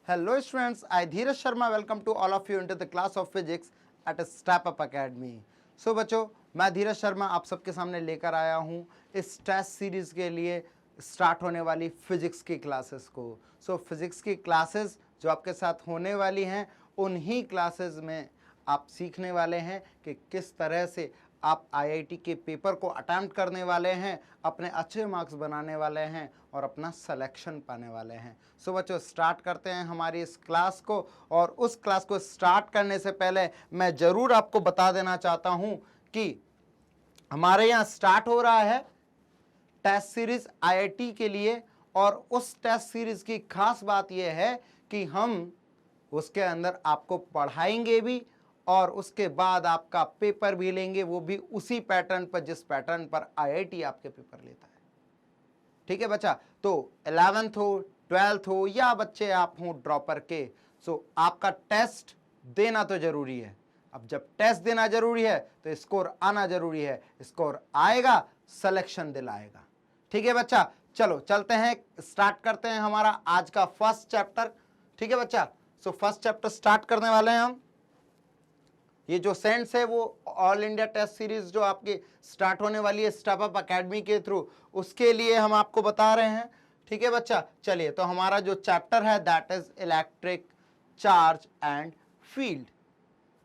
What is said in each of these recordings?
Hello students, I Dheeraj Sharma welcome to all of you into the class of physics at Step Up Academy. So बच्चों, मैं धीरज शर्मा आप सबके सामने लेकर आया हूँ इस टेस्ट सीरीज के लिए स्टार्ट होने वाली फिजिक्स की क्लासेस को। फिजिक्स की क्लासेस जो आपके साथ होने वाली हैं, उन्हीं क्लासेस में आप सीखने वाले हैं कि किस तरह से आप आईआईटी के पेपर को अटेम्प्ट करने वाले हैं, अपने अच्छे मार्क्स बनाने वाले हैं और अपना सिलेक्शन पाने वाले हैं। बच्चों, स्टार्ट करते हैं हमारी इस क्लास को। और उस क्लास को स्टार्ट करने से पहले मैं ज़रूर आपको बता देना चाहता हूं कि हमारे यहाँ स्टार्ट हो रहा है टेस्ट सीरीज आईआईटी के लिए। और उस टेस्ट सीरीज की खास बात यह है कि हम उसके अंदर आपको पढ़ाएंगे भी और उसके बाद आपका पेपर भी लेंगे, वो भी उसी पैटर्न पर जिस पैटर्न पर आईआईटी आपके पेपर लेता है। ठीक है बच्चा? तो 11th हो, 12th हो या बच्चे आप हो ड्रॉपर के, आपका टेस्ट देना तो जरूरी है। अब जब टेस्ट देना जरूरी है तो स्कोर आना जरूरी है। स्कोर आएगा, सिलेक्शन दिलाएगा। ठीक है बच्चा? चलो चलते हैं, स्टार्ट करते हैं हमारा आज का फर्स्ट चैप्टर। ठीक है बच्चा? फर्स्ट चैप्टर स्टार्ट करने वाले हैं हम। ये जो सेंस है वो ऑल इंडिया टेस्ट सीरीज जो आपकी स्टार्ट होने वाली है स्टेप अप एकेडमी के थ्रू, उसके लिए हम आपको बता रहे हैं। ठीक है बच्चा? चलिए, तो हमारा जो चैप्टर है that is electric charge and field.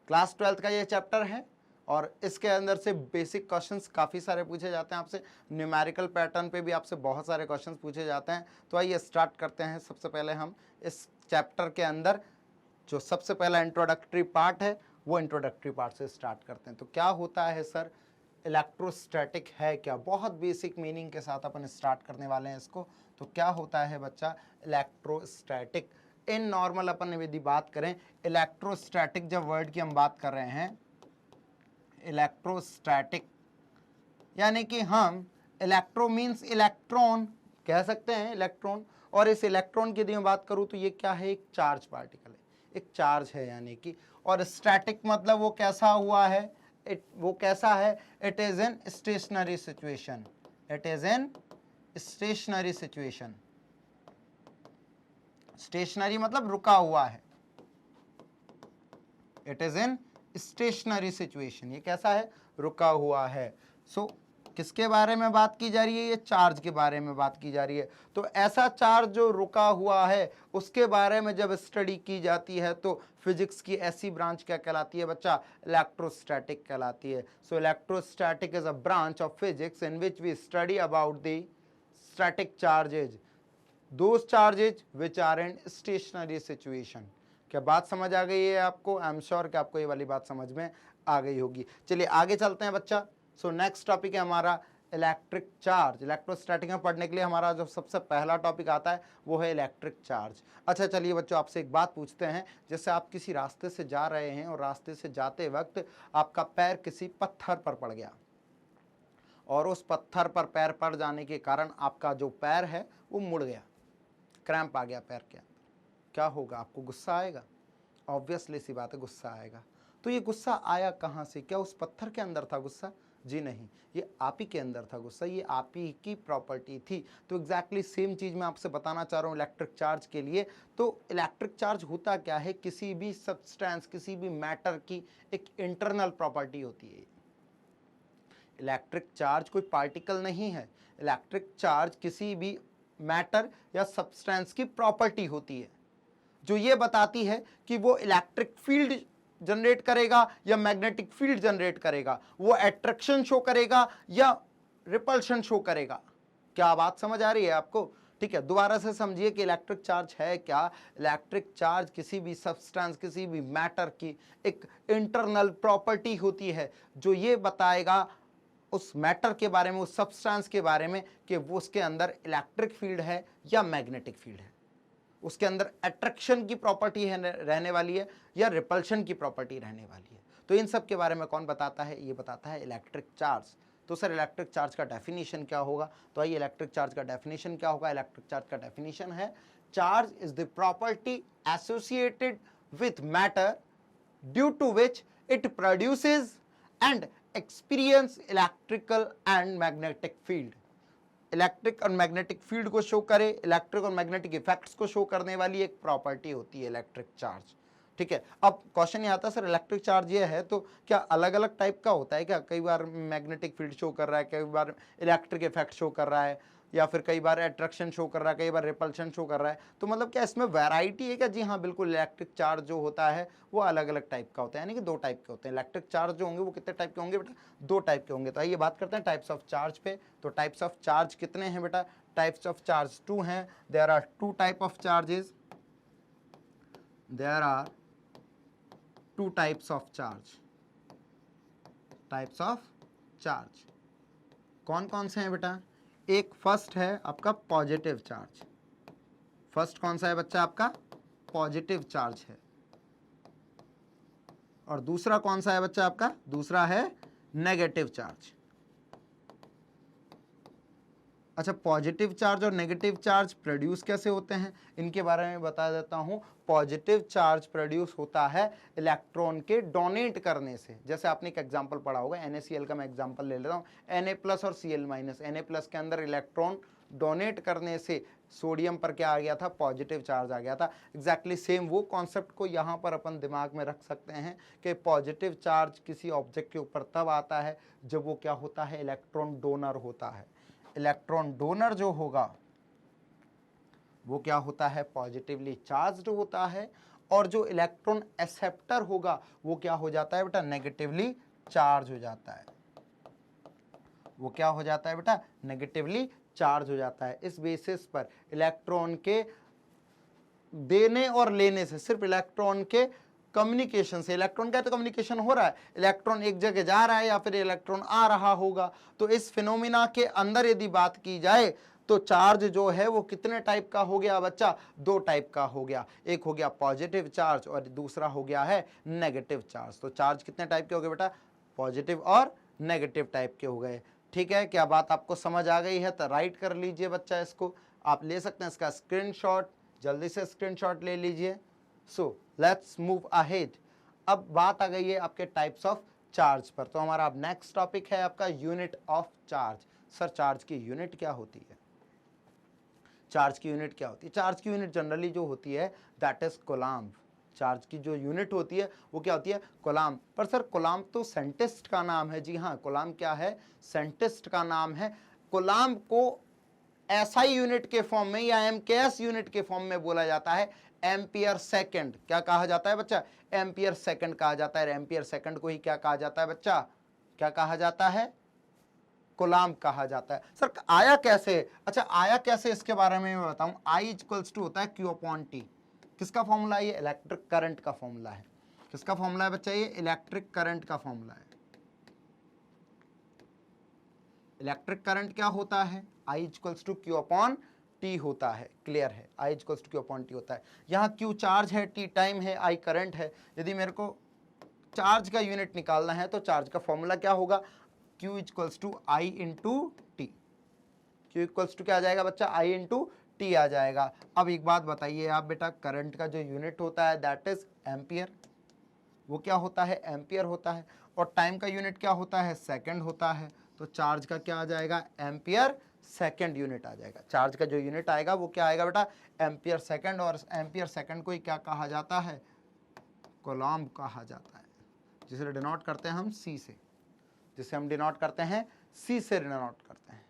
Class 12th का ये चैप्टर है और इसके अंदर से बेसिक क्वेश्चंस काफ़ी सारे पूछे जाते हैं आपसे। न्यूमेरिकल पैटर्न पे भी आपसे बहुत सारे क्वेश्चंस पूछे जाते हैं। तो आइए स्टार्ट करते हैं। सबसे पहले हम इस चैप्टर के अंदर जो सबसे पहला इंट्रोडक्टरी पार्ट है, वो इंट्रोडक्टरी पार्ट से स्टार्ट करते हैं। तो क्या होता है सर, इलेक्ट्रोस्टैटिक है क्या? बहुत बेसिक मीनिंग के साथ अपन स्टार्ट करने वाले हैं इसको। तो क्या होता है बच्चा इलेक्ट्रोस्टैटिक? इन नॉर्मल अपन यदि बात करें, इलेक्ट्रोस्टैटिक जब वर्ड की हम बात कर रहे हैं, इलेक्ट्रोस्टैटिक यानी कि हम इलेक्ट्रो मीन्स इलेक्ट्रॉन कह सकते हैं, इलेक्ट्रॉन। और इस इलेक्ट्रॉन की यदि मैं बात करूं तो ये क्या है? एक चार्ज पार्टिकल है, एक चार्ज है यानी कि। और स्टैटिक मतलब वो कैसा हुआ है, वो कैसा है? It is in stationary situation. It is in stationary situation. Stationary मतलब रुका हुआ है। It is in stationary situation. ये कैसा है? रुका हुआ है। किसके बारे में बात की जा रही है? ये चार्ज के बारे में बात की जा रही है। तो ऐसा चार्ज जो रुका हुआ है, उसके बारे में जब स्टडी की जाती है तो फिजिक्स की ऐसी ब्रांच क्या कहलाती है बच्चा? इलेक्ट्रोस्टैटिक कहलाती है। Electrostatic is a branch of physics in which we study about the static charges, those charges which are in stationary situation. क्या बात समझ आ गई है आपको? आई एम श्योर कि आपको ये वाली बात समझ में आ गई होगी। चलिए आगे चलते हैं बच्चा। नेक्स्ट टॉपिक है हमारा इलेक्ट्रिक चार्ज। इलेक्ट्रोस्टैटिक में पढ़ने के लिए हमारा जो सबसे पहला टॉपिक आता है वो है इलेक्ट्रिक चार्ज। अच्छा चलिए बच्चों, आपसे एक बात पूछते हैं। जैसे आप किसी रास्ते से जा रहे हैं और रास्ते से जाते वक्त आपका पैर किसी पत्थर पर पड़ गया और उस पत्थर पर पैर पड़ जाने के कारण आपका जो पैर है वो मुड़ गया, क्रैम्प आ गया पैर के अंदर। क्या होगा? आपको गुस्सा आएगा। ऑब्वियसली सी बात है, गुस्सा आएगा। तो ये गुस्सा आया कहाँ से? क्या उस पत्थर के अंदर था गुस्सा? जी नहीं, ये आप ही के अंदर था गुस्सा। ये आप ही की प्रॉपर्टी थी। तो एग्जैक्टली सेम चीज़ मैं आपसे बताना चाह रहा हूँ इलेक्ट्रिक चार्ज के लिए। तो इलेक्ट्रिक चार्ज होता क्या है? किसी भी सब्सटेंस, किसी भी मैटर की एक इंटरनल प्रॉपर्टी होती है। इलेक्ट्रिक चार्ज कोई पार्टिकल नहीं है। इलेक्ट्रिक चार्ज किसी भी मैटर या सब्सटेंस की प्रॉपर्टी होती है जो ये बताती है कि वो इलेक्ट्रिक फील्ड जनरेट करेगा या मैग्नेटिक फील्ड जनरेट करेगा, वो अट्रैक्शन शो करेगा या रिपल्शन शो करेगा। क्या बात समझ आ रही है आपको? ठीक है, दोबारा से समझिए कि इलेक्ट्रिक चार्ज है क्या। इलेक्ट्रिक चार्ज किसी भी सब्सटेंस, किसी भी मैटर की एक इंटरनल प्रॉपर्टी होती है जो ये बताएगा उस मैटर के बारे में, उस सब्सटेंस के बारे में कि वो उसके अंदर इलेक्ट्रिक फील्ड है या मैग्नेटिक फील्ड है, उसके अंदर अट्रैक्शन की प्रॉपर्टी है रहने वाली है या रिपल्शन की प्रॉपर्टी रहने वाली है। तो इन सब के बारे में कौन बताता है? ये बताता है इलेक्ट्रिक चार्ज। तो सर इलेक्ट्रिक चार्ज का डेफिनेशन क्या होगा? तो आइए, इलेक्ट्रिक चार्ज का डेफिनेशन क्या होगा? इलेक्ट्रिक चार्ज का डेफिनेशन है, charge is the property associated with matter due to which it produces and experience electrical and magnetic field। Electric और मैग्नेटिक फील्ड को शो करे, इलेक्ट्रिक और मैग्नेटिक इफेक्ट्स को शो करने वाली एक प्रॉपर्टी होती है इलेक्ट्रिक चार्ज। ठीक है, अब क्वेश्चन ये आता है सर इलेक्ट्रिक चार्ज ये है तो क्या अलग अलग टाइप का होता है क्या? कई बार मैग्नेटिक फील्ड शो कर रहा है, कई बार इलेक्ट्रिक इफेक्ट शो कर रहा है, या फिर कई बार अट्रैक्शन शो कर रहा है, कई बार रिपल्शन शो कर रहा है। तो मतलब क्या इसमें वैरायटी है क्या? जी हाँ बिल्कुल, इलेक्ट्रिक चार्ज जो होता है वो अलग अलग टाइप का होता है, यानी कि 2 टाइप के होते हैं। इलेक्ट्रिक चार्ज जो होंगे वो कितने टाइप के होंगे बेटा? 2 टाइप के होंगे। तो आइए बात करते हैं टाइप्स ऑफ चार्ज पे। तो टाइप्स ऑफ चार्ज कितने हैं बेटा? टाइप्स ऑफ चार्ज 2 हैं। There are 2 type of charges, there are 2 types of charge. Types of charge कौन कौन से हैं बेटा? एक फर्स्ट है आपका पॉजिटिव चार्ज। फर्स्ट कौन सा है बच्चा? आपका पॉजिटिव चार्ज है। और दूसरा कौन सा है बच्चा? आपका दूसरा है नेगेटिव चार्ज। अच्छा, पॉजिटिव चार्ज और नेगेटिव चार्ज प्रोड्यूस कैसे होते हैं इनके बारे में बता देता हूं। पॉजिटिव चार्ज प्रोड्यूस होता है इलेक्ट्रॉन के डोनेट करने से। जैसे आपने एक एग्जांपल पढ़ा होगा, NaCl का मैं एग्जांपल ले लेता हूं, Na+ और Cl-। Na+ के अंदर इलेक्ट्रॉन डोनेट करने से सोडियम पर क्या आ गया था? पॉजिटिव चार्ज आ गया था। एग्जैक्टली सेम वो कॉन्सेप्ट को यहाँ पर अपन दिमाग में रख सकते हैं कि पॉजिटिव चार्ज किसी ऑब्जेक्ट के ऊपर तब आता है जब वो क्या होता है? इलेक्ट्रॉन डोनर होता है। इलेक्ट्रॉन डोनर जो होगा वो क्या होता है? पॉजिटिवली चार्ज्ड होता है। और जो इलेक्ट्रॉन एक्सेप्टर होगा वो क्या हो जाता है बेटा? नेगेटिवली चार्ज हो जाता है। वो क्या हो जाता है बेटा? नेगेटिवली चार्ज हो जाता है। इस बेसिस पर इलेक्ट्रॉन के देने और लेने से, सिर्फ इलेक्ट्रॉन के कम्युनिकेशन से, इलेक्ट्रॉन का तो कम्युनिकेशन हो रहा है, इलेक्ट्रॉन एक जगह जा रहा है या फिर इलेक्ट्रॉन आ रहा होगा। तो इस फिनोमिना के अंदर यदि बात की जाए तो चार्ज जो है वो कितने टाइप का हो गया बच्चा? 2 टाइप का हो गया। एक हो गया पॉजिटिव चार्ज और दूसरा हो गया है नेगेटिव चार्ज। तो चार्ज कितने टाइप के हो गए बेटा? पॉजिटिव और नेगेटिव टाइप के हो गए। ठीक है, क्या बात आपको समझ आ गई है? तो राइट कर लीजिए बच्चा, इसको आप ले सकते हैं इसका स्क्रीनशॉट, जल्दी से स्क्रीनशॉट ले लीजिए। So let's move ahead. अब बात आ गई है आपके टाइप्स ऑफ चार्ज पर। तो हमारा अब नेक्स्ट टॉपिक है आपका unit of charge. Sir charge की यूनिट क्या होती है? चार्ज की यूनिट क्या होती है? चार्ज की यूनिट जनरली जो होती है दैट इज कोलम्ब। चार्ज की जो यूनिट होती है वो क्या होती है? कोलम्ब। पर सर कोलम्ब तो साइंटिस्ट का नाम है। जी हाँ, कोलम्ब क्या है? साइंटिस्ट का नाम है। कोलम्ब को SI यूनिट के फॉर्म में या MKS यूनिट के फॉर्म में बोला जाता है एम्पियर सेकंड। क्या कहा जाता है बच्चा? एम्पियर सेकंड कहा जाता है। एम्पियर सेकंड को ही क्या कहा जाता है बच्चा? क्या कहा जाता है? कोलम्ब कहा जाता है। सर आया कैसे? अच्छा आया कैसे इसके बारे में मैं बताऊं। I = होता है Q/T। किसका फॉर्मूला है ये? इलेक्ट्रिक करंट का फॉर्मूला है। किसका फॉर्मूला है बच्चा? ये इलेक्ट्रिक करंट का फॉर्मूला है। इलेक्ट्रिक करंट क्या होता है? I = Q/T होता है। क्लियर है? I = Q/T होता है। यहाँ Q चार्ज है, T टाइम है, I करंट है। यदि मेरे को चार्ज का यूनिट निकालना है तो चार्ज का फॉर्मूला क्या होगा? Q = I × T। Q = क्या आ जाएगा बच्चा? I × T आ जाएगा। अब एक बात बताइए आप बेटा, करंट का जो यूनिट होता है दैट इज एम्पियर। वो क्या होता है? एम्पियर होता है। और टाइम का यूनिट क्या होता है? सेकंड होता है। तो चार्ज का क्या आ जाएगा? एम्पियर सेकंड यूनिट आ जाएगा। चार्ज का जो यूनिट आएगा वो क्या आएगा बेटा? Ampere second. और एम्पियर सेकंड को ही क्या कहा जाता है? कोलम्ब कहा जाता है, जिसे डिनोट करते हैं हम C से। जिसे हम डिनोट करते हैं C से डिनोट करते हैं।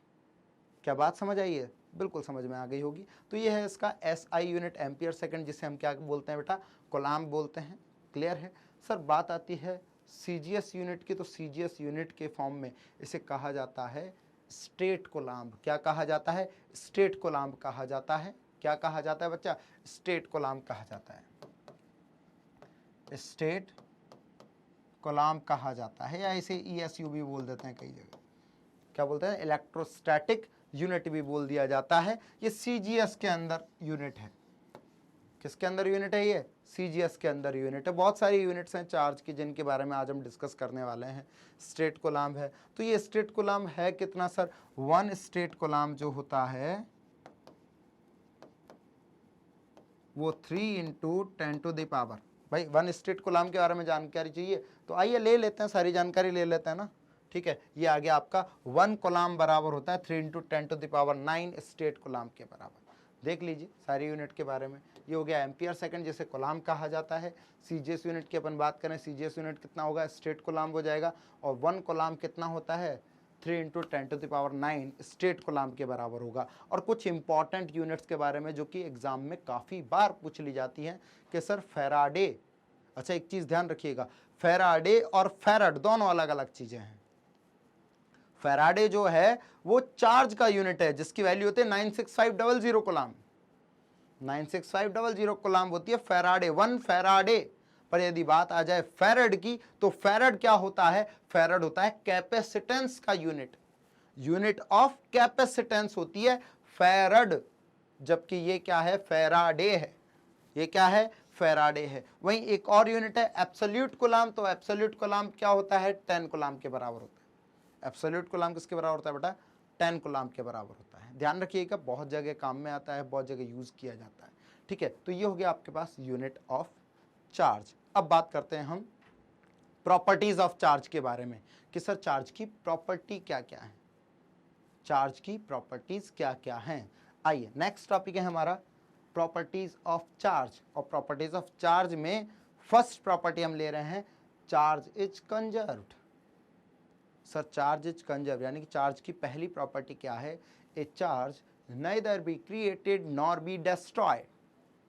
क्या बात समझ आई है? बिल्कुल समझ में आ गई होगी। तो ये है इसका SI यूनिट, एम्पियर सेकंड, जिसे हम क्या बोलते हैं बेटा? कोलम्ब बोलते हैं। क्लियर है? सर बात आती है CGS यूनिट की। तो CGS यूनिट के फॉर्म में इसे कहा जाता है स्टेट कोलम्ब। क्या कहा जाता है? स्टेट कोलम्ब कहा जाता है। क्या कहा जाता है बच्चा? स्टेट कोलम्ब कहा जाता है। स्टेट कोलम्ब कहा जाता है, या इसे ESU भी बोल देते हैं कई जगह। क्या बोलते हैं? इलेक्ट्रोस्टैटिक यूनिट भी बोल दिया जाता है। ये CGS के अंदर यूनिट है। किसके अंदर यूनिट है ये? CGS के अंदर यूनिट है। बहुत सारी यूनिट्स हैं चार्ज की जिनके बारे में आज हम डिस्कस करने वाले हैं। स्टेट कोलम्ब है। तो ये स्टेट कोलम्ब है कितना सर? 1 स्टेट कोलम्ब जो होता है वो 3 × 10⁻। भाई 1 स्टेट कोलम्ब के बारे में जानकारी चाहिए तो आइए ले लेते हैं, सारी जानकारी ले लेते हैं ना। ठीक है, ये आ गया आपका 1 कूलम्ब बराबर होता है 3 × 10⁹ स्टेट कूलम्ब के बराबर। देख लीजिए सारी यूनिट के बारे में, ये हो गया एम्पियर सेकंड जिसे कूलम्ब कहा जाता है। सीजीएस यूनिट की अपन बात करें, सीजीएस यूनिट कितना होगा, स्टेट कूलम्ब हो जाएगा, और 1 कूलम्ब कितना होता है 3 × 10⁹ स्टेट कूलम्ब के बराबर होगा। और कुछ इंपॉर्टेंट यूनिट्स के बारे में जो कि एग्जाम में काफ़ी बार पूछ ली जाती हैं कि सर फैराडे, अच्छा एक चीज़ ध्यान रखिएगा, फैराडे और फैरड दोनों अलग अलग चीज़ें हैं। फैराडे जो है वो चार्ज का यूनिट है जिसकी वैल्यू होती है 96500 कूलम्ब, 96500 कूलम्ब होती है फैराडे, 1 फैराडे। पर यदि बात आ जाए फैरड की, तो फैरड क्या होता है, फैरड होता है कैपेसिटेंस का यूनिट, यूनिट ऑफ कैपेसिटेंस होती है फैरड, जबकि ये क्या है, फैराडे है, ये क्या है, फैराडे है। वहीं एक और यूनिट है एब्सोल्यूट कूलम्ब, तो एब्सोल्यूट कूलम्ब क्या होता है 10 कूलम्ब के बराबर होता है। एब्सोल्यूट कूलम्ब किसके बराबर होता है बेटा, 10 कूलम्ब के बराबर होता है। ध्यान रखिएगा, बहुत जगह काम में आता है, बहुत जगह यूज किया जाता है, ठीक है। तो ये हो गया आपके पास यूनिट ऑफ चार्ज। अब बात करते हैं हम प्रॉपर्टीज ऑफ चार्ज के बारे में कि सर चार्ज की प्रॉपर्टी क्या क्या है, चार्ज की प्रॉपर्टीज क्या क्या हैं। आइए नेक्स्ट टॉपिक है हमारा प्रॉपर्टीज ऑफ चार्ज, और प्रॉपर्टीज ऑफ चार्ज में फर्स्ट प्रॉपर्टी हम ले रहे हैं charge is conserved. Sir charge is conserve यानी कि चार्ज की पहली प्रॉपर्टी क्या है, ए charge neither be created nor be destroyed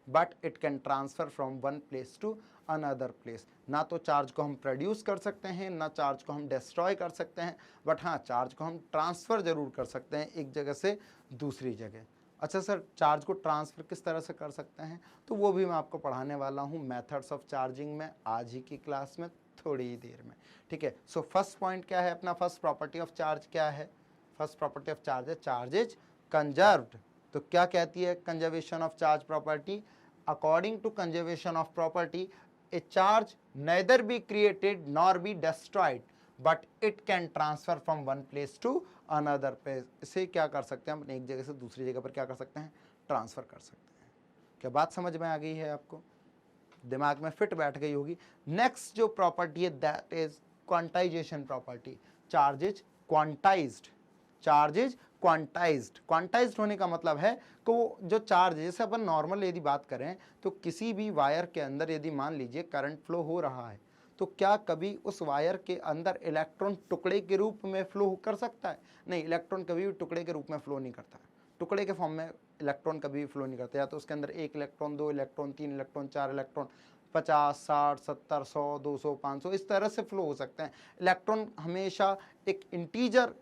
but it can transfer from one place to another place। ना तो चार्ज को हम प्रोड्यूस कर सकते हैं, ना चार्ज को हम डिस्ट्रॉय कर सकते हैं, बट हाँ चार्ज को हम ट्रांसफ़र जरूर कर सकते हैं एक जगह से दूसरी जगह। अच्छा सर चार्ज को ट्रांसफ़र किस तरह से कर सकते हैं, तो वो भी मैं आपको पढ़ाने वाला हूँ मेथड्स ऑफ चार्जिंग में आज ही की क्लास में थोड़ी ही देर में, ठीक है। सो फर्स्ट पॉइंट क्या है अपना, फर्स्ट प्रॉपर्टी ऑफ चार्ज क्या है, फर्स्ट प्रॉपर्टी ऑफ चार्ज है चार्ज इज कंजर्व्ड। तो क्या कहती है conservation of charge property, according to conservation of property a charge neither be created nor be destroyed but it can transfer from one place to another place. इसे क्या कर सकते हैं, अपने एक जगह से दूसरी जगह पर क्या कर सकते हैं, ट्रांसफर कर सकते हैं। क्या बात समझ में आ गई है आपको, दिमाग में फिट बैठ गई होगी। नेक्स्ट जो प्रॉपर्टी है that is quantization property, charge is quantized, charge is quantized. Quantized होने का मतलब है कि वो जो चार्ज है, जैसे अपन नॉर्मल यदि बात करें तो किसी भी वायर के अंदर यदि मान लीजिए करंट फ्लो हो रहा है, तो क्या कभी उस वायर के अंदर इलेक्ट्रॉन टुकड़े के रूप में फ्लो कर सकता है, नहीं, इलेक्ट्रॉन कभी भी टुकड़े के रूप में फ्लो नहीं करता है, टुकड़े के फॉर्म में इलेक्ट्रॉन कभी भी फ्लो नहीं करते, या तो उसके अंदर 1 इलेक्ट्रॉन, 2 इलेक्ट्रॉन, 3 इलेक्ट्रॉन, 4 इलेक्ट्रॉन, 50, 60, 70, 100, 200, 500 इस तरह से फ्लो हो सकते हैं। इलेक्ट्रॉन हमेशा एक इंटीजर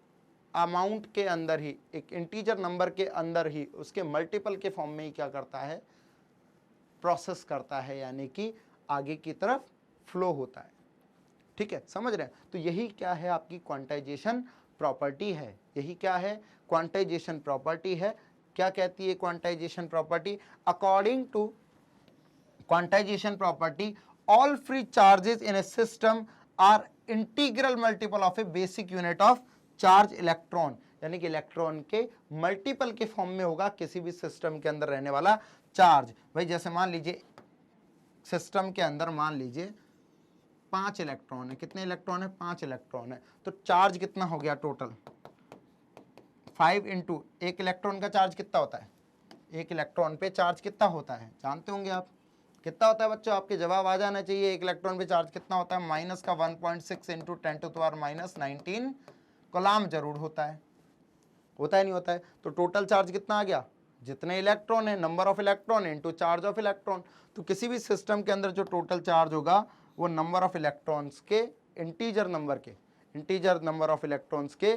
अमाउंट के अंदर ही, एक इंटीजर नंबर के अंदर ही, उसके मल्टीपल के फॉर्म में ही क्या करता है, प्रोसेस करता है, यानी कि आगे की तरफ फ्लो होता है, ठीक है, समझ रहे हैं। तो यही क्या है आपकी क्वांटाइजेशन प्रॉपर्टी है, यही क्या है, क्वांटाइजेशन प्रॉपर्टी है। क्या कहती है quantization property, according to quantization property all free charges in a system are integral multiple of a basic unit of charge electron, यानी कि इलेक्ट्रॉन के मल्टीपल के फॉर्म में होगा किसी भी सिस्टम के अंदर रहने वाला चार्ज। भाई जैसे मान लीजिए सिस्टम के अंदर मान लीजिए 5 इलेक्ट्रॉन है, कितने इलेक्ट्रॉन है, 5 इलेक्ट्रॉन है, तो चार्ज कितना हो गया टोटल 5 इंटू, एक इलेक्ट्रॉन का चार्ज कितना होता है, एक इलेक्ट्रॉन पे चार्ज कितना होता है जानते होंगे आप, कितना होता है बच्चों, आपके जवाब आ जाना चाहिए, एक इलेक्ट्रॉन पे चार्ज कितना होता है, माइनस का 1.6 इंटू 10⁻⁻19 कूलम्ब जरूर होता है नहीं होता है। तो टोटल चार्ज कितना आ गया, जितने इलेक्ट्रॉन है, number of electron into charge of electron. तो किसी भी सिस्टम के अंदर जो टोटल चार्ज होगा वो नंबर ऑफ इलेक्ट्रॉन्स के इंटीजर नंबर ऑफ इलेक्ट्रॉन्स के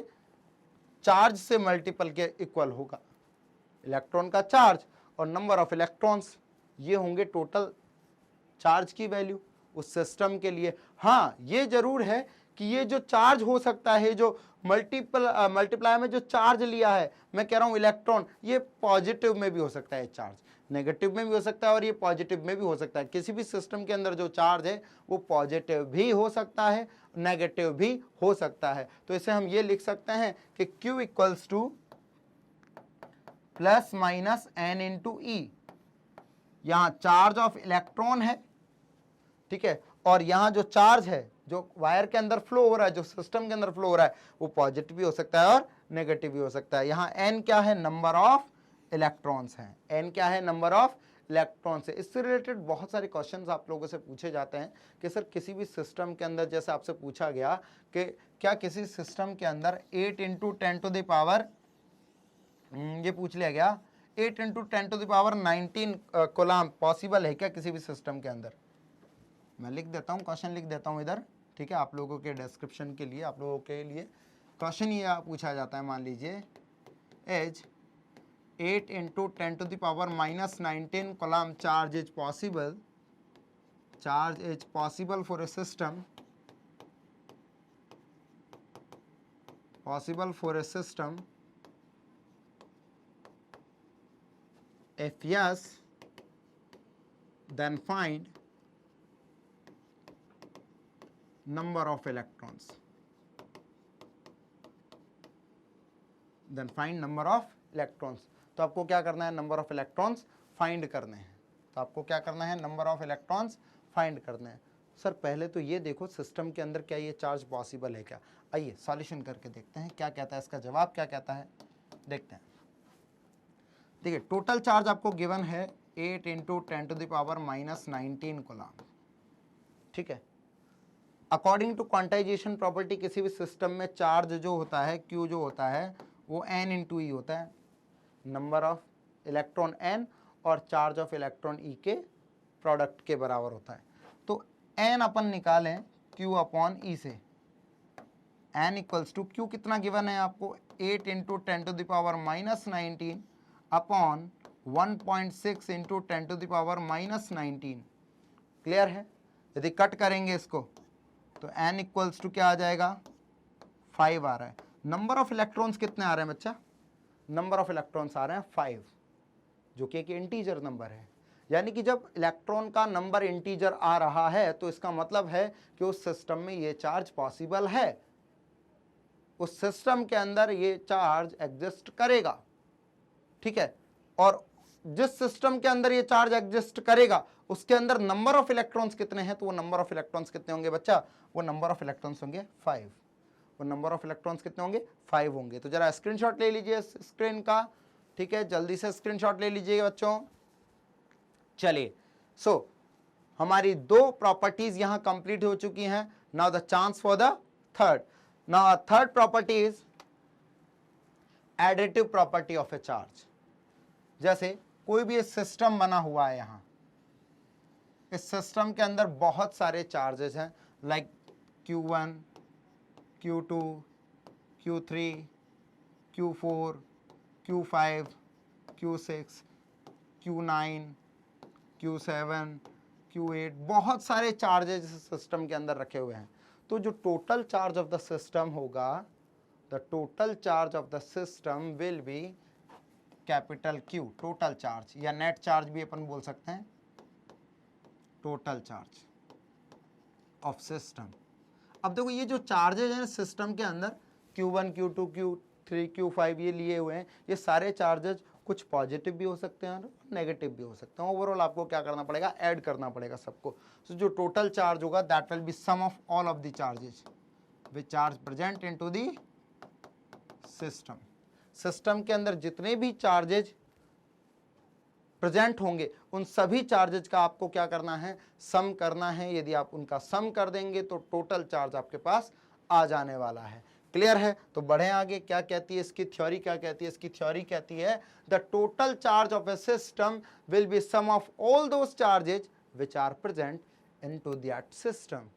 चार्ज से मल्टीपल के इक्वल होगा। इलेक्ट्रॉन का चार्ज और नंबर ऑफ इलेक्ट्रॉन्स ये होंगे टोटल चार्ज की वैल्यू उस सिस्टम के लिए। हाँ ये जरूर है कि ये जो चार्ज हो सकता है, जो मल्टीप्लाई में जो चार्ज लिया है, मैं कह रहा हूं इलेक्ट्रॉन, ये पॉजिटिव में भी हो सकता है, चार्ज नेगेटिव में भी हो सकता है और ये पॉजिटिव में भी हो सकता है। किसी भी सिस्टम के अंदर जो चार्ज है वो पॉजिटिव भी हो सकता है, नेगेटिव भी हो सकता है। तो इसे हम ये लिख सकते हैं कि Q equals to plus minus n into e. यहां चार्ज ऑफ इलेक्ट्रॉन है, ठीक है, और यहां जो चार्ज है जो वायर के अंदर फ्लो हो रहा है, जो सिस्टम के अंदर फ्लो हो रहा है, वो पॉजिटिव भी हो सकता है और नेगेटिव भी हो सकता है। यहाँ n क्या है, नंबर ऑफ इलेक्ट्रॉन्स हैं। n क्या है, नंबर ऑफ इलेक्ट्रॉन्स है। इससे रिलेटेड बहुत सारे क्वेश्चंस आप लोगों से पूछे जाते हैं कि सर किसी भी सिस्टम के अंदर, जैसे आपसे पूछा गया कि क्या किसी सिस्टम के अंदर 8 इंटू 10 टू द पावर, ये पूछ लिया गया 8 into 10 to the power 19 coulomb possible है क्या किसी भी सिस्टम के अंदर। मैं लिख देता हूँ, क्वेश्चन लिख देता हूँ इधर, ठीक है, आप लोगों के डिस्क्रिप्शन के लिए, आप लोगों के लिए क्वेश्चन ये पूछा जाता है। मान लीजिए as 8 into 10 to the power -19 coulomb charge is possible, charge is possible for a system, possible for a system if yes then find number of electrons, then find number of electrons। तो आपको क्या करना है, number of electrons find करने हैं। तो आपको क्या करना है, नंबर ऑफ इलेक्ट्रॉन्स फाइंड करने हैं। सर पहले तो ये देखो सिस्टम के अंदर क्या ये चार्ज पॉसिबल है क्या। आइए सॉल्यूशन करके देखते हैं क्या कहता है, इसका जवाब क्या कहता है, देखते हैं। देखिए टोटल चार्ज आपको गिवन है 8 into 10 to the power -19 coulomb, ठीक है। अकॉर्डिंग टू क्वांटाइजेशन प्रॉपर्टी किसी भी सिस्टम में चार्ज जो होता है, Q जो होता है वो n इंटू ई होता है, नंबर ऑफ इलेक्ट्रॉन n और चार्ज ऑफ इलेक्ट्रॉन E के प्रोडक्ट के बराबर होता है। तो n अपन निकालें Q अपॉन ई से, n इक्वल्स टू Q कितना गिवन है आपको 8 into 10 to the power -19 upon 1.6 into 10 to the power -19। Clear है। यदि कट करेंगे इसको तो n इक्वल्स टू क्या आ जाएगा 5 आ रहा है। नंबर ऑफ इलेक्ट्रॉन्स कितने आ रहे हैं बच्चा, नंबर ऑफ इलेक्ट्रॉन्स आ रहे हैं 5, जो कि एक इंटीजर नंबर है। यानी कि जब इलेक्ट्रॉन का नंबर इंटीजर आ रहा है तो इसका मतलब है कि उस सिस्टम में ये चार्ज पॉसिबल है, उस सिस्टम के अंदर ये चार्ज एग्जिस्ट करेगा, ठीक है। और जिस सिस्टम के अंदर ये चार्ज एग्जिस्ट करेगा उसके अंदर नंबर ऑफ इलेक्ट्रॉन्स कितने हैं, तो वो नंबर ऑफ इलेक्ट्रॉन्स कितने होंगे बच्चा, वो नंबर ऑफ इलेक्ट्रॉन्स होंगे 5। वो नंबर ऑफ इलेक्ट्रॉन्स कितने होंगे 5 होंगे। तो जरा स्क्रीनशॉट ले लीजिए स्क्रीन का, ठीक है, जल्दी से स्क्रीनशॉट ले लीजिए बच्चों। चलिए हमारी दो प्रॉपर्टीज यहां कंप्लीट हो चुकी हैं। Now the chance for the third. Now third property is additive property of A charge. जैसे कोई भी सिस्टम बना हुआ है, यहां इस सिस्टम के अंदर बहुत सारे चार्जेस हैं, like Q1, Q2, Q3, Q4, Q5, Q6, Q9, Q7, Q8, बहुत सारे चार्जेस सिस्टम के अंदर रखे हुए हैं। तो जो total charge of the system होगा, the total charge of the system will be capital Q, total charge, या नेट चार्ज भी अपन बोल सकते हैं, टोटल चार्ज ऑफ सिस्टम। अब देखो ये जो चार्जेज हैं सिस्टम के अंदर Q1, Q2, Q3, Q5 ये लिए हुए हैं, ये सारे चार्जेज कुछ पॉजिटिव भी हो सकते हैं और नेगेटिव भी हो सकते हैं। ओवरऑल आपको क्या करना पड़ेगा, ऐड करना पड़ेगा सबको। तो जो टोटल चार्ज होगा that will be sum of all of the charges which charge present into the system. System के अंदर जितने भी चार्जेज प्रेजेंट होंगे उन सभी चार्जेज का आपको क्या करना है, सम करना है। यदि आप उनका सम कर देंगे तो टोटल चार्ज आपके पास आ जाने वाला है। क्लियर है। तो बढ़े आगे, क्या कहती है इसकी थ्योरी, क्या कहती है इसकी थ्योरी, कहती है the total charge of a system will be sum of all those charges which are present into that system.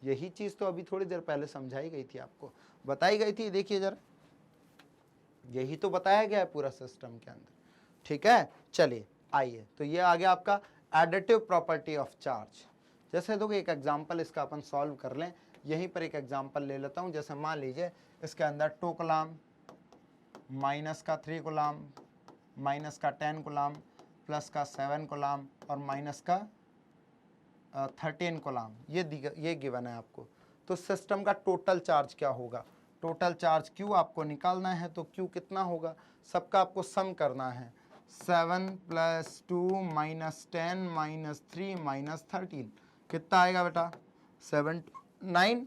यही चीज तो अभी थोड़ी देर पहले समझाई गई थी, आपको बताई गई थी। देखिए जरा, यही तो बताया गया है पूरा सिस्टम के अंदर, ठीक है। चलिए आइए, तो ये आ गया आपका एडिटिव प्रॉपर्टी ऑफ चार्ज। जैसे देखो एक एग्जांपल इसका अपन सॉल्व कर लें। यहीं पर एक एग्जांपल ले लेता हूं। जैसे मान लीजिए इसके अंदर 2 कूलम्ब, माइनस का 3 कूलम्ब, माइनस का 10 कूलम्ब, प्लस का 7 कूलम्ब और माइनस का 13 कूलम्ब, ये गिवन है आपको। तो सिस्टम का टोटल चार्ज क्या होगा, टोटल चार्ज Q आपको निकालना है। तो Q कितना होगा, सबका आपको सम करना है। 7 + 2 - 10 - 3 - 13 कितना आएगा बेटा, 7 9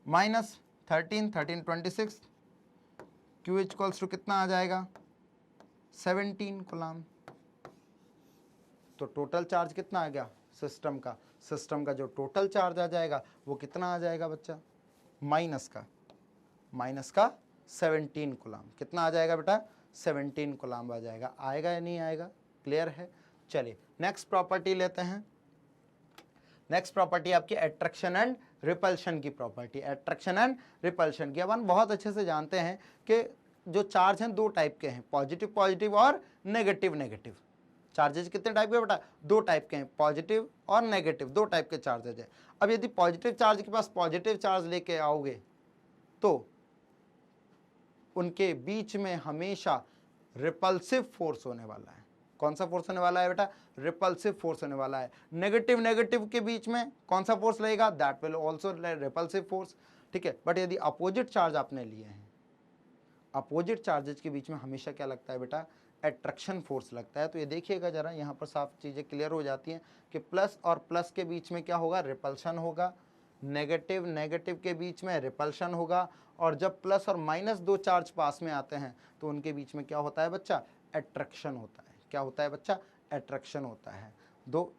माइनस 13, 13 26, Q इक्वल्स टू कितना आ जाएगा 17 कूलम। तो टोटल चार्ज कितना आ गया सिस्टम का जो टोटल चार्ज आ जाएगा वो कितना आ जाएगा बच्चा, माइनस का 17 कूलम। कितना आ जाएगा बेटा 17 कूलम आ जाएगा। आएगा या नहीं आएगा, क्लियर है। चलिए नेक्स्ट प्रॉपर्टी लेते हैं। नेक्स्ट प्रॉपर्टी आपकी अट्रैक्शन एंड रिपल्शन की प्रॉपर्टी। अट्रैक्शन एंड रिपल्शन की अपन बहुत अच्छे से जानते हैं कि जो चार्ज हैं दो टाइप के हैं, पॉजिटिव पॉजिटिव और नेगेटिव नेगेटिव। चार्जेज कितने टाइप के बेटा, दो टाइप के हैं, पॉजिटिव और नेगेटिव, दो टाइप के चार्जेज है। अब यदि पॉजिटिव चार्ज के पास पॉजिटिव चार्ज लेके आओगे तो उनके बीच में हमेशा रिपल्सिव फोर्स होने वाला है। कौन सा फोर्स होने वाला है बेटा, रिपल्सिव फोर्स होने वाला है। नेगेटिव नेगेटिव के बीच में कौन सा फोर्स रहेगा, that will also repulsive force, ठीक है। बट यदि अपोजिट चार्ज आपने लिए हैं, अपोजिट चार्जेज के बीच में हमेशा क्या लगता है बेटा, अट्रैक्शन फोर्स लगता है। तो ये देखिएगा जरा, यहाँ पर साफ चीजें क्लियर हो जाती हैं कि प्लस और प्लस के बीच में क्या होगा, रिपल्शन होगा, नेगेटिव नेगेटिव के बीच में रिपल्शन होगा, और जब प्लस और माइनस दो चार्ज पास में आते हैं तो उनके बीच में क्या होता है बच्चा, अट्रैक्शन होता है। क्या होता है बच्चा, अट्रैक्शन होता है। दो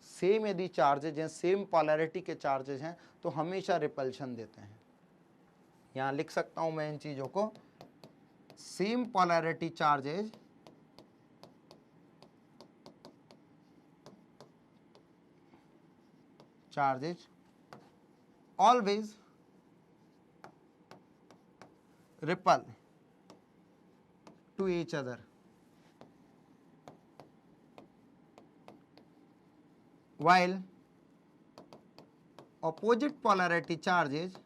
सेम यदि चार्जेज हैं, सेम पोलैरिटी के चार्जेज हैं तो हमेशा रिपल्शन देते हैं। यहाँ लिख सकता हूं मैं इन चीजों को, same polarity charges always repel to each other, while opposite polarity charges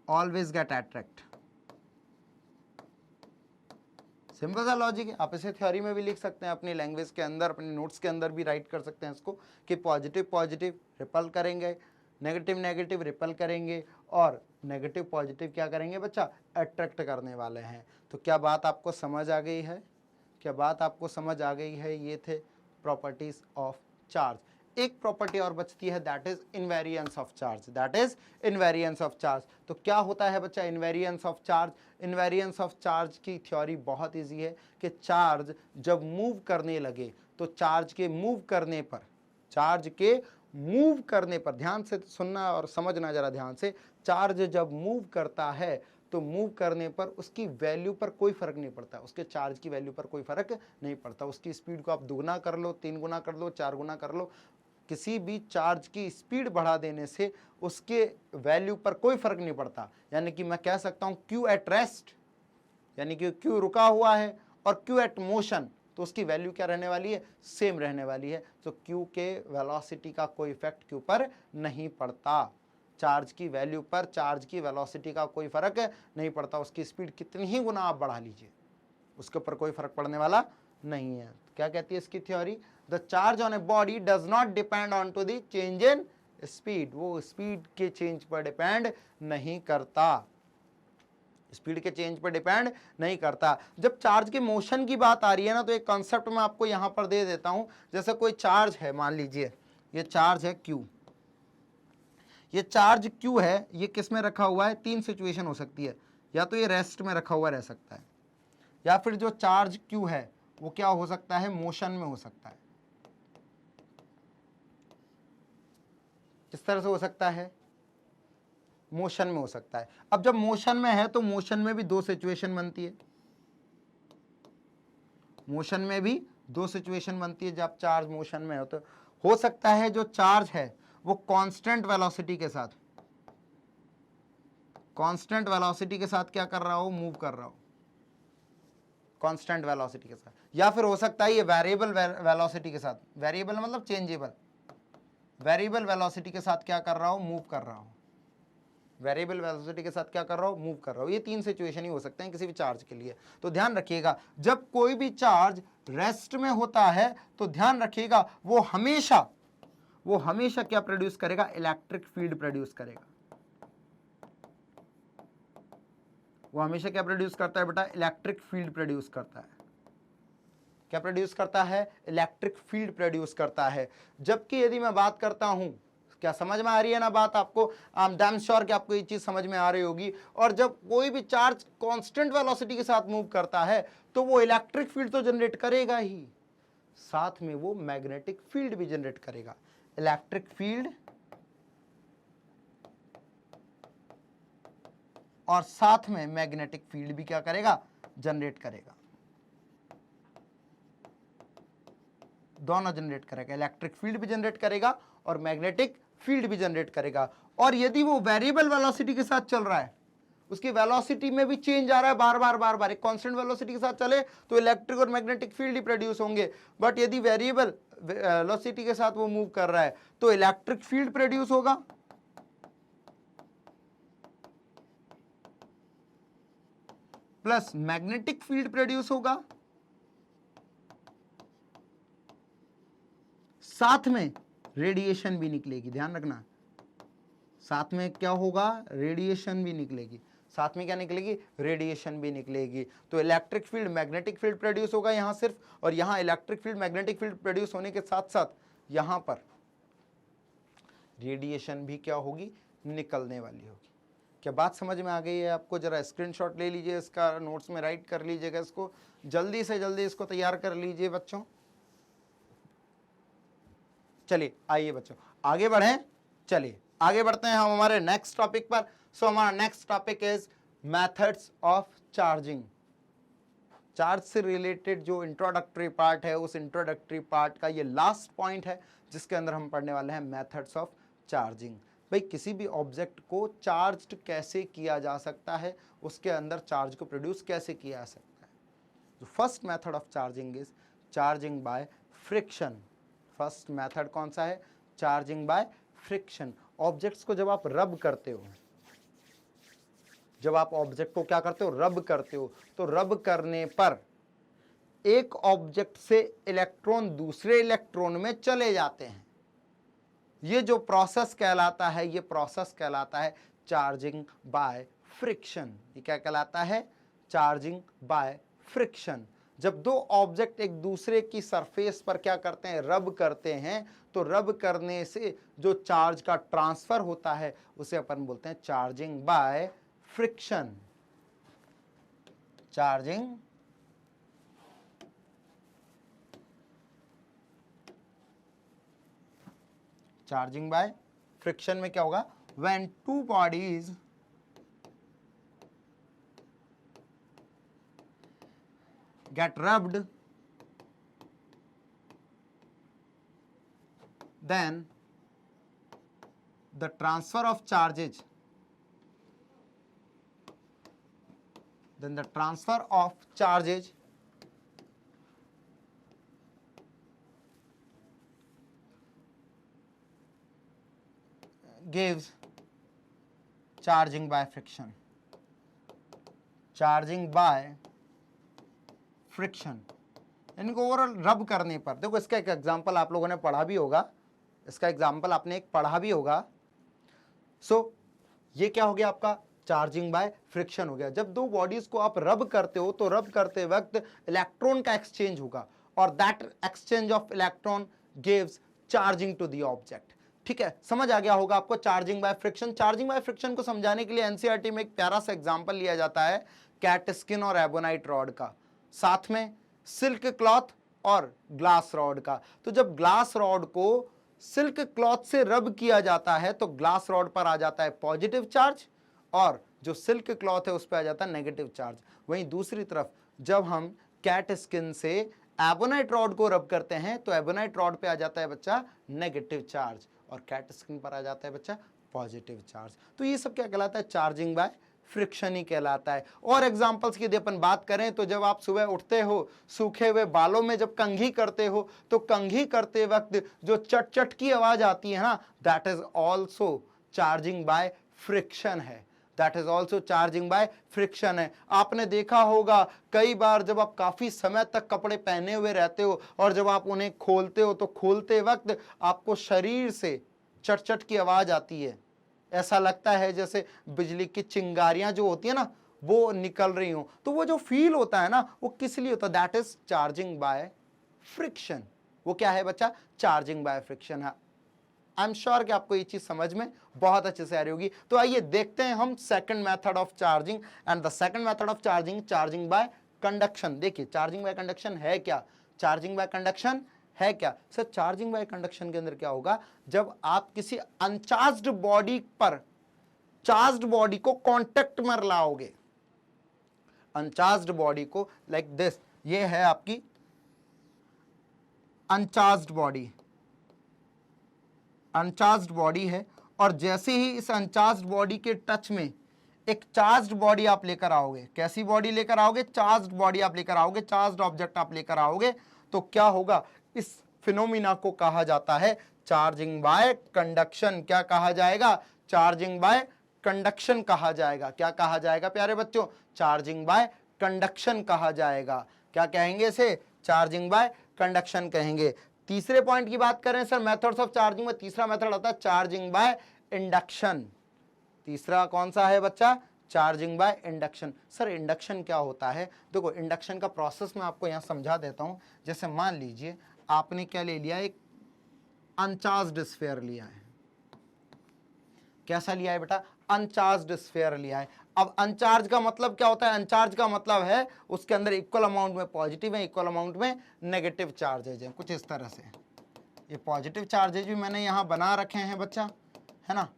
always get attract। Simple सा लॉजिक है। आप इसे थ्योरी में भी लिख सकते हैं, अपनी लैंग्वेज के अंदर, अपने नोट्स के अंदर भी राइट कर सकते हैं इसको कि पॉजिटिव पॉजिटिव रिपल करेंगे, नेगेटिव नेगेटिव रिपल करेंगे, और नेगेटिव पॉजिटिव क्या करेंगे बच्चा, अट्रैक्ट करने वाले हैं। तो क्या बात आपको समझ आ गई है, क्या बात आपको समझ आ गई है। ये थे प्रॉपर्टीज ऑफ चार्ज। एक प्रॉपर्टी और बचती है, that is invariance of charge, that is invariance of charge. तो क्या होता है बच्चा invariance of charge. Invariance of charge की थ्योरी बहुत इजी है कि चार्ज जब मूव करने लगे तो चार्ज के मूव करने पर ध्यान से सुनना और समझना जरा ध्यान से, चार्ज जब मूव करता है तो मूव करने पर उसकी वैल्यू पर कोई फर्क नहीं पड़ता, उसके चार्ज की वैल्यू पर कोई फर्क नहीं पड़ता। उसकी स्पीड को आप दुगना कर लो, 3 गुना कर लो, 4 गुना कर लो, किसी भी चार्ज की स्पीड बढ़ा देने से उसके वैल्यू पर कोई फर्क नहीं पड़ता। यानी कि मैं कह सकता हूं Q एट रेस्ट, यानी कि Q रुका हुआ है, और Q एट मोशन, तो उसकी वैल्यू क्या रहने वाली है, सेम रहने वाली है। तो Q के वेलोसिटी का कोई इफेक्ट Q पर नहीं पड़ता, चार्ज की वैल्यू पर चार्ज की वेलोसिटी का कोई फर्क नहीं पड़ता। उसकी स्पीड कितनी ही गुना आप बढ़ा लीजिए, उसके ऊपर कोई फर्क पड़ने वाला नहीं है। क्या कहती है इसकी theory, the charge on a body does not depend on to the change in speed. वो स्पीड के चेंज पर डिपेंड नहीं करता, स्पीड के चेंज पर डिपेंड नहीं करता। जब चार्ज के मोशन की बात आ रही है ना, तो एक कॉन्सेप्ट मैं आपको यहां पर दे देता हूं। जैसे कोई चार्ज है, मान लीजिए ये चार्ज है Q, ये चार्ज Q है, ये किस में रखा हुआ है, तीन सिचुएशन हो सकती है, या तो ये रेस्ट में रखा हुआ रह सकता है, या फिर जो चार्ज Q है वो क्या हो सकता है, मोशन में हो सकता है। किस तरह से हो सकता है, मोशन में हो सकता है। अब जब मोशन में है तो मोशन में भी दो सिचुएशन बनती है, मोशन में भी दो सिचुएशन बनती है। जब चार्ज मोशन में हो सकता है जो चार्ज है वो कांस्टेंट वेलोसिटी के साथ क्या कर रहा हो, मूव कर रहा हो, कांस्टेंट वेलोसिटी के साथ। या फिर हो सकता है ये वेरिएबल वेलोसिटी के साथ, वेरिएबल मतलब चेंजेबल, वेरिएबल वेलोसिटी के साथ क्या कर रहा हो, मूव कर रहा हो, वेरिएबल वेलोसिटी के साथ क्या कर रहा हो, मूव कर रहा हो। ये तीन सिचुएशन ही हो सकते हैं किसी भी चार्ज के लिए। तो ध्यान रखिएगा, जब कोई भी चार्ज रेस्ट में होता है तो ध्यान रखिएगा वो हमेशा क्या प्रोड्यूस करेगा, इलेक्ट्रिक फील्ड प्रोड्यूस करेगा। वो हमेशा क्या प्रोड्यूस करता है बेटा, इलेक्ट्रिक फील्ड प्रोड्यूस करता है। क्या प्रोड्यूस करता है, इलेक्ट्रिक फील्ड प्रोड्यूस करता है। जबकि यदि मैं बात करता हूं, क्या समझ में आ रही है ना बात आपको, आई एम डैम श्योर कि आपको ये चीज समझ में आ रही होगी। और जब कोई भी चार्ज कांस्टेंट वेलोसिटी के साथ मूव करता है तो वो इलेक्ट्रिक फील्ड तो जनरेट करेगा ही, साथ में वो मैग्नेटिक फील्ड भी जनरेट करेगा। इलेक्ट्रिक फील्ड और साथ में मैग्नेटिक फील्ड भी क्या करेगा, जनरेट करेगा। दोनों जनरेट करेगा, इलेक्ट्रिक फील्ड भी जनरेट करेगा और मैग्नेटिक फील्ड भी जनरेट करेगा। और यदि वो वेरिएबल वेलोसिटी के साथ चल रहा है, उसकी वेलोसिटी में भी चेंज आ रहा है बार बार, एक कांस्टेंट वेलोसिटी के साथ चले तो इलेक्ट्रिक और मैग्नेटिक फील्ड ही प्रोड्यूस होंगे। बट यदि वेरिएबल वेलोसिटी के साथ वो मूव कर रहा है तो इलेक्ट्रिक फील्ड प्रोड्यूस होगा प्लस मैग्नेटिक फील्ड प्रोड्यूस होगा, साथ में रेडिएशन भी निकलेगी। ध्यान रखना, साथ में क्या होगा, रेडिएशन भी निकलेगी। साथ में क्या निकलेगी, रेडिएशन भी निकलेगी। तो electric field magnetic field produce होगा यहां सिर्फ, और यहां electric field magnetic field produce होने के साथ साथ यहां पर रेडिएशन भी क्या होगी, निकलने वाली होगी। क्या बात समझ में आ गई है आपको? जरा स्क्रीनशॉट ले लीजिए इसका, नोट्स में राइट कर लीजिएगा इसको, जल्दी से जल्दी इसको तैयार कर लीजिए बच्चों। चलिए आइए बच्चों आगे बढ़ें, चलिए आगे बढ़ते हैं हम हमारे नेक्स्ट टॉपिक पर। सो हमारा next topic is methods of charging. Charge से रिलेटेड जो इंट्रोडक्टरी पार्ट है, उस इंट्रोडक्टरी पार्ट का ये लास्ट पॉइंट है जिसके अंदर हम पढ़ने वाले हैं मेथड्स ऑफ चार्जिंग। भाई किसी भी ऑब्जेक्ट को चार्ज्ड कैसे किया जा सकता है, उसके अंदर चार्ज को प्रोड्यूस कैसे किया जा सकता है। जो first method of charging is charging by friction. First method कौन सा है, चार्जिंग बाय फ्रिक्शन। ऑब्जेक्ट्स को जब आप रब करते हो, जब आप ऑब्जेक्ट को क्या करते हो, रब करते हो, तो रब करने पर एक ऑब्जेक्ट से इलेक्ट्रॉन दूसरे इलेक्ट्रॉन में चले जाते हैं। ये जो प्रोसेस कहलाता है, ये प्रोसेस कहलाता है चार्जिंग बाय फ्रिक्शन। ये क्या कहलाता है, चार्जिंग बाय फ्रिक्शन। जब दो ऑब्जेक्ट एक दूसरे की सरफेस पर क्या करते हैं, रब करते हैं, तो रब करने से जो चार्ज का ट्रांसफर होता है उसे अपन बोलते हैं charging by friction. Charging charging by friction में क्या होगा, when two bodies get rubbed, then the transfer of charges, gives charging by friction. Charging by friction, इनको ओवरऑल रब करने पर। देखो इसका एक एग्जांपल आप लोगों ने पढ़ा भी होगा, इसका एग्जांपल आपने एक पढ़ा भी होगा। सो ये क्या हो गया आपका, चार्जिंग बाय फ्रिक्शन हो गया। जब दो बॉडीज को आप रब करते हो तो रब करते वक्त इलेक्ट्रॉन का एक्सचेंज होगा और that exchange of electron gives charging to the object. ठीक है, समझ आ गया होगा आपको charging by friction. Charging by friction को समझाने के लिए एनसीईआरटी में एक प्यारा सा एग्जांपल लिया जाता है कैट स्किन और एबोनाइट रॉड का, साथ में सिल्क क्लॉथ और ग्लास रॉड का। तो जब ग्लास रॉड को सिल्क क्लॉथ से रब किया जाता है तो ग्लास रॉड पर आ जाता है पॉजिटिव चार्ज और जो सिल्क क्लॉथ है उस पर आ जाता है नेगेटिव चार्ज। वहीं दूसरी तरफ जब हम कैट स्किन से एबोनाइट रॉड को रब करते हैं तो एबोनाइट रॉड पे आ जाता है बच्चा नेगेटिव चार्ज और कैट स्किन पर आ जाता है बच्चा पॉजिटिव चार्ज। तो ये सब क्या कहलाता है, चार्जिंग बाय फ्रिक्शन ही कहलाता है। और एग्जांपल्स की यदि अपन बात करें तो जब आप सुबह उठते हो, सूखे हुए बालों में जब कंघी करते हो तो कंघी करते वक्त जो चट चट की आवाज आती है ना, that is also charging by friction है। That is also charging by friction है। आपने देखा होगा कई बार जब आप काफी समय तक कपड़े पहने हुए रहते हो और जब आप उन्हें खोलते हो तो खोलते वक्त आपको शरीर से चट चट की आवाज आती है। ऐसा लगता है जैसे बिजली की चिंगारियां जो होती है ना वो निकल रही हो, तो वो जो फील होता है ना, वो किस लिए होता है? That is charging by friction. वो क्या है बच्चा? चार्जिंग बाय फ्रिक्शन है। आई एम श्योर कि आपको ये चीज समझ में बहुत अच्छे से आ रही होगी। तो आइए देखते हैं हम second method of charging, and the second method of charging, charging by conduction. देखिए चार्जिंग बाय कंडक्शन है क्या? चार्जिंग बाय कंडक्शन है क्या सर? चार्जिंग बाय कंडक्शन के अंदर क्या होगा, जब आप किसी अनचार्ज्ड बॉडी पर चार्ज्ड बॉडी को कांटेक्ट में लाओगे, अनचार्ज्ड बॉडी को, लाइक दिस, ये है आपकी अनचार्ज्ड बॉडी, अनचार्ज्ड बॉडी है, और जैसे ही इस अनचार्ज्ड बॉडी के टच में एक चार्ज्ड बॉडी आप लेकर आओगे, कैसी बॉडी लेकर आओगे? चार्ज्ड बॉडी आप लेकर आओगे, चार्ज्ड ऑब्जेक्ट आप लेकर आओगे, तो क्या होगा? इस फिनोमिना को कहा जाता है चार्जिंग बाय कंडक्शन। क्या कहा जाएगा? चार्जिंग बाय कंडक्शन कहा जाएगा। क्या कहा जाएगा प्यारे बच्चों? चार्जिंग बाय कंडक्शन कहा जाएगा। क्या कहेंगे इसे? चार्जिंग बाय कंडक्शन कहेंगे। तीसरे पॉइंट की बात करें सर, मेथड्स ऑफ चार्जिंग में तीसरा मेथड आता है चार्जिंग बाय इंडक्शन। तीसरा कौन सा है बच्चा? Charging by induction. Sir induction क्या होता है? देखो इंडक्शन का प्रोसेस मैं आपको यहां समझा देता हूं। जैसे मान लीजिए आपने क्या ले लिया, एक अनचार्ज्ड स्फीयर लिया है। कैसा लिया है बेटा? अनचार्ज्ड स्फीयर लिया है। अब अनचार्ज का मतलब क्या होता है? अनचार्ज का मतलब है उसके अंदर इक्वल अमाउंट में पॉजिटिव है, इक्वल अमाउंट में नेगेटिव चार्जेज है, कुछ इस तरह से। ये पॉजिटिव चार्जेज भी मैंने यहाँ बना रखे हैं बच्चा, है ना,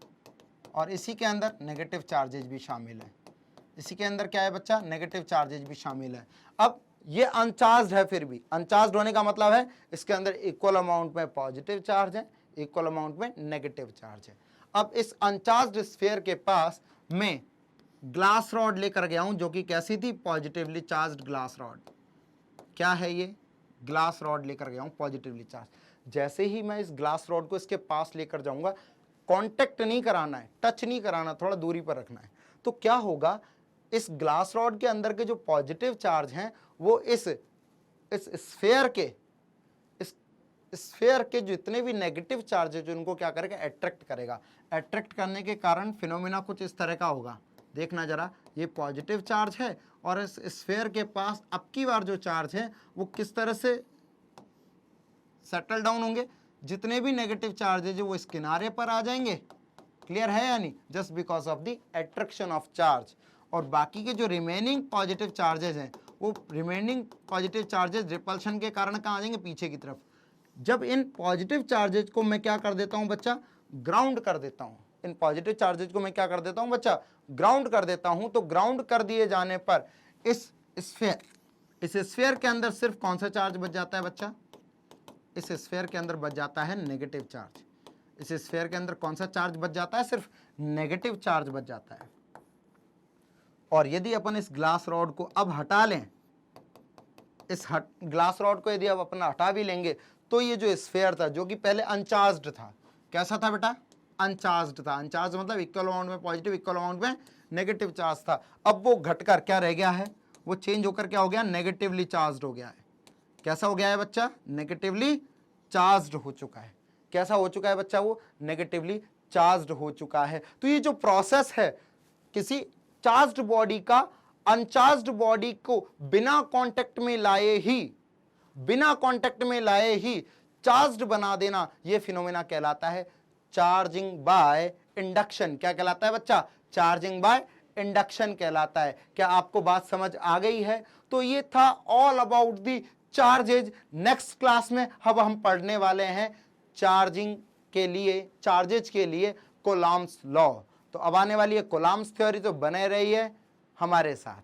और इसी के अंदर नेगेटिव चार्जेज भी शामिल है। इसी के अंदर क्या है बच्चा? नेगेटिव चार्जेज भी शामिल है। अब ये अनचार्ज्ड है, फिर भी अनचार्ज्ड होने का मतलब है इसके अंदर इक्वल अमाउंट में पॉजिटिव चार्ज है, इक्वल अमाउंट में नेगेटिव चार्ज है। अब इस अनचार्ज्ड स्फीयर के पास मैं ग्लास रॉड लेकर गया हूं, जो कि कैसी थी? Positively charged glass rod. क्या है ये? ग्लास रॉड लेकर गया हूं पॉजिटिवली चार्ज। जैसे ही मैं इस ग्लास रॉड को इसके पास लेकर जाऊंगा, कांटेक्ट नहीं कराना है, टच नहीं कराना, थोड़ा दूरी पर रखना है, तो क्या होगा? इस ग्लास रॉड के अंदर के जो पॉजिटिव चार्ज हैं वो इस स्फीयर के, इस स्फीयर के जितने भी नेगेटिव चार्ज है, जो उनको क्या करेगा? अट्रैक्ट करेगा। अट्रैक्ट करने के कारण फिनोमिना कुछ इस तरह का होगा। देखना जरा, ये पॉजिटिव चार्ज है और इस स्फीयर के पास अब की बार जो चार्ज है वो किस तरह से सेटल डाउन होंगे? जितने भी नेगेटिव चार्ज है जो वो इस किनारे पर आ जाएंगे। क्लियर है या नहीं? Just because of the attraction of charge. और बाकी के जो रिमेनिंग पॉजिटिव चार्जेस हैं, वो रिमेनिंग पॉजिटिव चार्जेस रिपल्शन के कारण कहाँ आ जाएंगे? पीछे की तरफ। जब इन पॉजिटिव चार्जेज को मैं क्या कर देता हूं बच्चा? ग्राउंड कर देता हूं। इन पॉजिटिव चार्जेज को मैं क्या कर देता हूं बच्चा? ग्राउंड कर देता हूं। तो ग्राउंड कर दिए जाने पर इस स्फीयर के अंदर सिर्फ कौन सा चार्ज बच जाता है बच्चा? इस स्फीयर के अंदर बच जाता है नेगेटिव चार्ज। इस स्फीयर के अंदर कौन सा चार्ज बच जाता है? सिर्फ नेगेटिव चार्ज बच जाता है। और यदि अपन इस ग्लास रॉड को अब हटा लें, ग्लास रॉड को यदि अब अपन हटा भी लेंगे, तो ये जो स्फीयर था, जो कि पहले अनचार्ज्ड था, कैसा था बेटा? अनचार्ज्ड था। अनचार्ज मतलब इक्वल अमाउंट में पॉजिटिव, इक्वल अमाउंट में नेगेटिव चार्ज था। अब वो घटकर क्या रह गया है? वो चेंज होकर क्या हो गया? नेगेटिवली चार्ज्ड हो गया है। कैसा हो गया है बच्चा? नेगेटिवली चार्ज्ड हो चुका है। कैसा हो चुका है बच्चा? वो नेगेटिवली चार्ज्ड हो चुका है। तो ये जो प्रोसेस है किसी चार्ज्ड बॉडी का अनचार्ज्ड बॉडी को बिना कांटेक्ट में लाए ही चार्ज्ड बना देना, ये फिनोमेना कहलाता है चार्जिंग बाय इंडक्शन। क्या कहलाता है बच्चा? चार्जिंग बाय इंडक्शन कहलाता है। क्या आपको बात समझ आ गई है? तो ये था all about the charges. Next class में अब हम पढ़ने वाले हैं चार्जिंग के लिए, चार्जेज के लिए कूलॉम्स लॉ। तो अब आने वाली है कूलॉम्स थ्योरी, तो बने रहिए हमारे साथ।